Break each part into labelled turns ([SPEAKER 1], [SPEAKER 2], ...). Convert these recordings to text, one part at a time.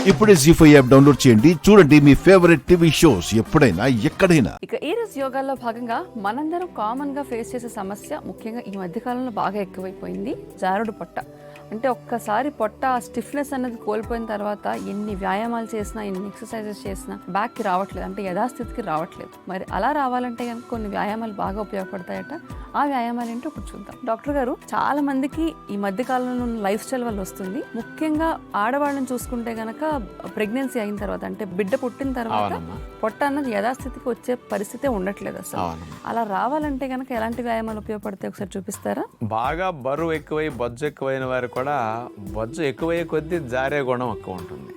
[SPEAKER 1] ఇప్పుడే జీ5 app download చేయండి. చూడండి మీ ఫేవరెట్ టీవీ షోస్ ఎప్పుడైనా ఎక్కడైనా.
[SPEAKER 2] ఇక ఈరోజు యోగాల్లో భాగంగా మనందరం కామన్ గా ఫేస్ చేసే సమస్య ముఖ్యంగా ఈ మధ్య కాలంలో బాగా ఎక్కువైపోయింది, జారుడు పొట్ట. అంటే ఒక్కసారి పొట్ట స్టిఫ్నెస్ అనేది కోల్పోయిన తర్వాత ఎన్ని వ్యాయామాలు చేసినా, ఎన్ని ఎక్సర్సైజెస్ చేసినా బ్యాక్కి రావట్లేదు, అంటే యథాస్థితికి రావట్లేదు. మరి అలా రావాలంటే కనుక కొన్ని వ్యాయామాలు బాగా ఉపయోగపడతాయట. ఆ వ్యాయామాలు ఏంటో ఇప్పుడు చూద్దాం. డాక్టర్ గారు, చాలా మందికి ఈ మధ్య కాలంలో ఉన్న లైఫ్ స్టైల్ వల్ల వస్తుంది. ముఖ్యంగా ఆడవాళ్ళని చూసుకుంటే గనక ప్రెగ్నెన్సీ అయిన తర్వాత, అంటే బిడ్డ పుట్టిన తర్వాత పొట్ట అన్నది యథాస్థితికి వచ్చే పరిస్థితే ఉండట్లేదు అసలు. అలా రావాలంటే గనక ఎలాంటి వ్యాయామాలు ఉపయోగపడతాయి ఒకసారి చూపిస్తారా?
[SPEAKER 3] బాగా బరువు ఎక్కువై బొజ్జు ఎక్కువైన వారు కూడా బొజ్జు ఎక్కువయ్యే కొద్దీ జారే గుణం ఎక్కువ ఉంటుంది.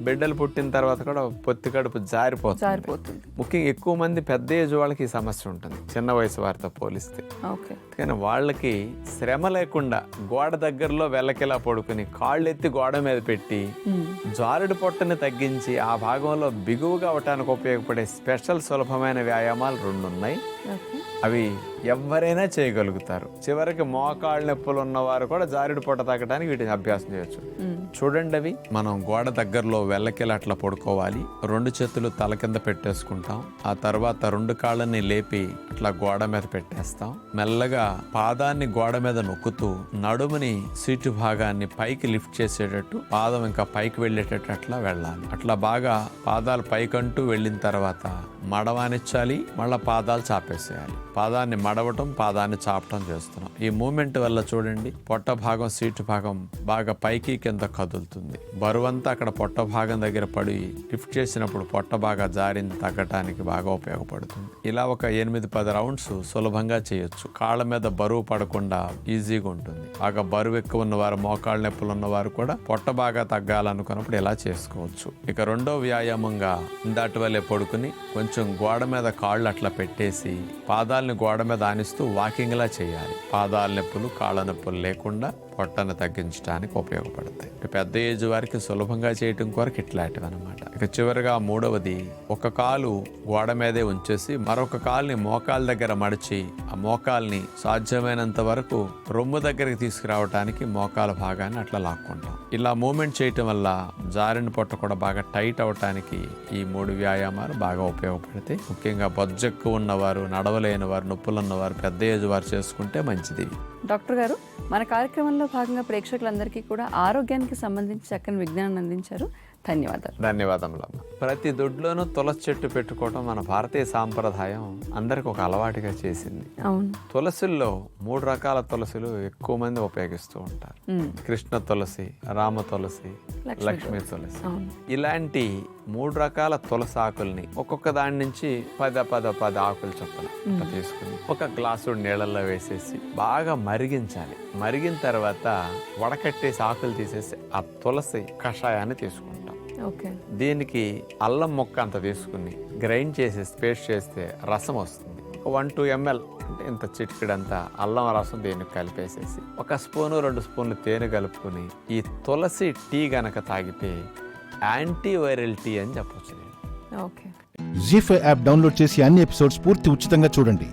[SPEAKER 3] బిడ్డలు పుట్టిన తర్వాత కూడా పొత్తి కడుపు జారిపోతుంది. ముఖ్యంగా ఎక్కువ మంది పెద్ద ఏజ్ వాళ్ళకి ఈ సమస్య ఉంటుంది, చిన్న వయసు వారితో పోలిస్తే. కానీ వాళ్ళకి శ్రమ లేకుండా గోడ దగ్గరలో వెల్లకిలా పడుకుని కాళ్ళు ఎత్తి గోడ మీద పెట్టి జారుడు పొట్టని తగ్గించి ఆ భాగంలో బిగువుగా అవటానికి ఉపయోగపడే స్పెషల్ సులభమైన వ్యాయామాలు 2 ఉన్నాయి. అవి ఎవరైనా చేయగలుగుతారు. చివరికి మోకాళ్ళ నొప్పులు ఉన్నవారు కూడా జారుడు పొట్ట తగ్గడానికి వీటిని అభ్యాసం చేయొచ్చు. చూడండి, అవి మనం గోడ దగ్గరలో వెల్లకిలా అట్లా పడుకోవాలి. 2 చేతులు తల కింద పెట్టేసుకుంటాం. ఆ తర్వాత 2 కాళ్ళని లేపి అట్లా గోడ మీద పెట్టేస్తాం. మెల్లగా పాదాన్ని గోడ మీద నొక్కుతూ నడుముని సీటు భాగాన్ని పైకి లిఫ్ట్ చేసేటట్టు, పాదం ఇంకా పైకి వెళ్ళేటట్టు అట్లా వెళ్ళాలి. అట్లా బాగా పాదాలు పైకంటూ వెళ్ళిన తర్వాత మడవానిచ్చాలి, మళ్ళీ పాదాలు చాపేసేయాలి. పాదాన్ని మడవటం, పాదాన్ని చాపటం చేస్తున్నాం. ఈ మూమెంట్ వల్ల చూడండి, పొట్ట భాగం సీటు భాగం బాగా పైకి కింద కదులుతుంది. బరువంతా అక్కడ పొట్ట భాగం దగ్గర పడి లిఫ్ట్ చేసినప్పుడు పొట్ట బాగా జారిని తగ్గటానికి బాగా ఉపయోగపడుతుంది. ఇలా ఒక 8-10 రౌండ్స్ సులభంగా చేయొచ్చు. కాళ్ళ మీద బరువు పడకుండా ఈజీగా ఉంటుంది. బాగా బరువు ఎక్కువ ఉన్నవారు, మోకాళ్ళ నొప్పులు ఉన్నవారు కూడా పొట్ట బాగా తగ్గాలనుకున్నప్పుడు ఇలా చేసుకోవచ్చు. ఇక 2వ వ్యాయామంగా ఇందాటి వల్లే పడుకుని కొంచెం గోడ మీద కాళ్ళు అట్లా పెట్టేసి పాదాలని గోడ మీద ఆనిస్తూ వాకింగ్ లా చేయాలి. పాదాల నొప్పులు, కాళ్ళ నొప్పులు లేకుండా పొట్టను తగ్గించడానికి ఉపయోగపడతాయి. పెద్ద ఏజ్ వారికి సులభంగా చేయటం కొరకు ఇట్లాంటివి అనమాట. ఇక చివరిగా 3వది, ఒక కాలు గోడ మీదే ఉంచేసి మరొక కాలుని మోకాళ్ళ దగ్గర మడిచి ఆ మోకాల్ని సాధ్యమైనంత వరకు రొమ్ము దగ్గరికి తీసుకురావడానికి మోకాల భాగాన్ని అట్లా లాక్కుంటాం. ఇలా మూమెంట్ చేయటం వల్ల జారిన పొట్ట కూడా బాగా టైట్ అవటానికి ఈ 3 వ్యాయామాలు బాగా ఉపయోగపడతాయి. ముఖ్యంగా బొజ్జు ఎక్కువ ఉన్నవారు, నడవలేని వారు, నొప్పులు ఉన్నవారు, పెద్ద ఏజ్ వారు చేసుకుంటే మంచిది.
[SPEAKER 2] డాక్టర్ గారు, మన కార్యక్రమంలో భాగంగా ప్రేక్షకులందరికీ కూడా ఆరోగ్యానికి సంబంధించి చక్కని విజ్ఞానాన్ని అందించారు. ధన్యవాదాలు.
[SPEAKER 3] ధన్యవాదములమ్మ. ప్రతి దొడ్లోనూ తులసి చెట్టు పెట్టుకోవడం మన భారతీయ సాంప్రదాయం అందరికి ఒక అలవాటుగా చేసింది. తులసిల్లో 3 రకాల తులసిలు ఎక్కువ మంది ఉపయోగిస్తూ ఉంటారు. కృష్ణ తులసి, రామ తులసి, లక్ష్మీ తులసి. ఇలాంటి 3 రకాల తులసి ఆకుల్ని ఒక్కొక్క దాని నుంచి 10 ఆకులు చొప్పున తీసుకుని ఒక గ్లాసు నీళ్ళల్లో వేసేసి బాగా మరిగించాలి. మరిగిన తర్వాత వడకట్టేసి ఆకులు తీసేసి ఆ తులసి కషాయాన్ని తీసుకుంటాం. దీనికి అల్లం ముక్క అంత తీసుకుని గ్రైండ్ చేసి పేస్ట్ చేస్తే రసం వస్తుంది. 1-2 ml అంటే ఇంత చిటికెడంతా అల్లం రసం దీనికి కలిపేసేసి 1 స్పూను 2 స్పూన్లు తేనె కలుపుకుని ఈ తులసి టీ గనక తాగితే యాంటీవైరల్ టీ అని చెప్పొచ్చు.
[SPEAKER 1] జీ5 యాప్ డౌన్లోడ్ చేసి అన్ని ఎపిసోడ్స్ పూర్తి ఉచితంగా చూడండి.